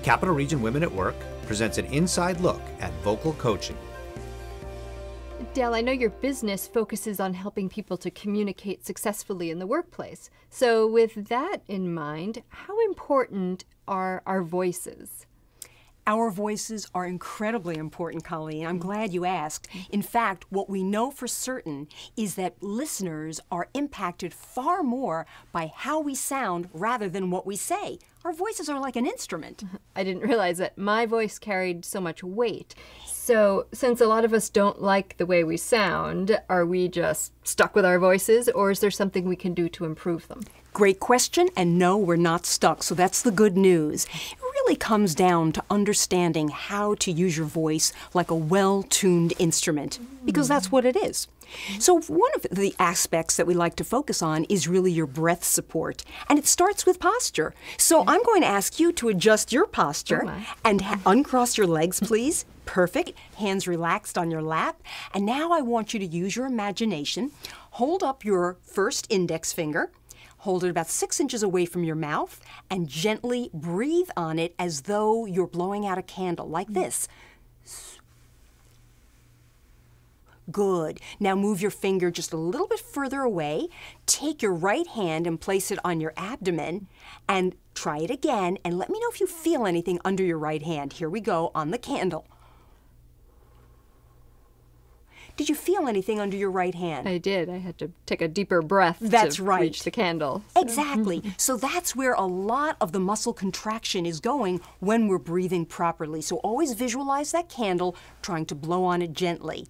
Capital Region Women at Work presents an inside look at vocal coaching. Dale, I know your business focuses on helping people to communicate successfully in the workplace. So with that in mind, how important are our voices? Our voices are incredibly important, Colleen. I'm glad you asked. In fact, what we know for certain is that listeners are impacted far more by how we sound rather than what we say. Our voices are like an instrument. I didn't realize that my voice carried so much weight. So, since a lot of us don't like the way we sound, are we just stuck with our voices, or is there something we can do to improve them? Great question, and no, we're not stuck, so that's the good news. It really comes down to understanding how to use your voice like a well-tuned instrument, because that's what it is. So one of the aspects that we like to focus on is really your breath support, and it starts with posture. So I'm going to ask you to adjust your posture and uncross your legs, please. Perfect. Hands relaxed on your lap. And now I want you to use your imagination. Hold up your first index finger. Hold it about 6 inches away from your mouth and gently breathe on it as though you're blowing out a candle, like this. Good. Now move your finger just a little bit further away. Take your right hand and place it on your abdomen and try it again. And let me know if you feel anything under your right hand. Here we go on the candle. Did you feel anything under your right hand? I did. I had to take a deeper breath to reach the candle. So. Exactly. So that's where a lot of the muscle contraction is going when we're breathing properly. So always visualize that candle, trying to blow on it gently.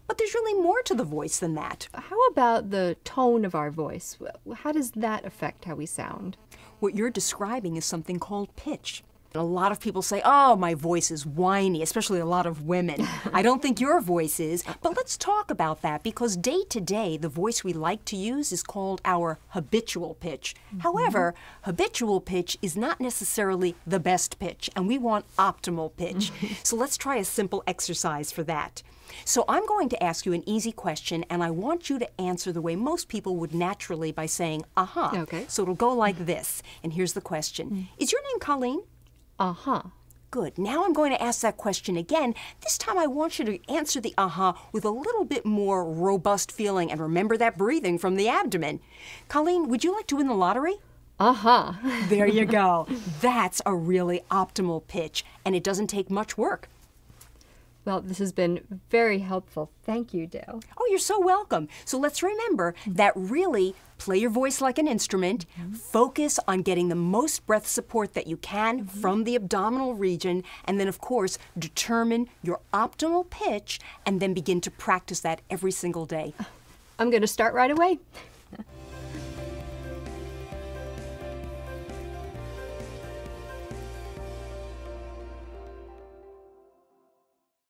But there's really more to the voice than that. How about the tone of our voice? How does that affect how we sound? What you're describing is something called pitch. A lot of people say, oh, my voice is whiny, especially a lot of women. I don't think your voice is, but let's talk about that because day to day, the voice we like to use is called our habitual pitch. However, habitual pitch is not necessarily the best pitch, and we want optimal pitch. So let's try a simple exercise for that. So I'm going to ask you an easy question, and I want you to answer the way most people would naturally by saying, uh-huh. Okay. So it'll go like this, and here's the question. Is your name Colleen? Uh-huh. Good. Now I'm going to ask that question again. This time I want you to answer the uh-huh with a little bit more robust feeling, and remember that breathing from the abdomen. Colleen, would you like to win the lottery? Uh-huh. There you go. That's a really optimal pitch, and it doesn't take much work. Well, this has been very helpful. Thank you, Dale. Oh, you're so welcome. So let's remember that really play your voice like an instrument, focus on getting the most breath support that you can from the abdominal region, and then, of course, determine your optimal pitch, and then begin to practice that every single day. I'm going to start right away.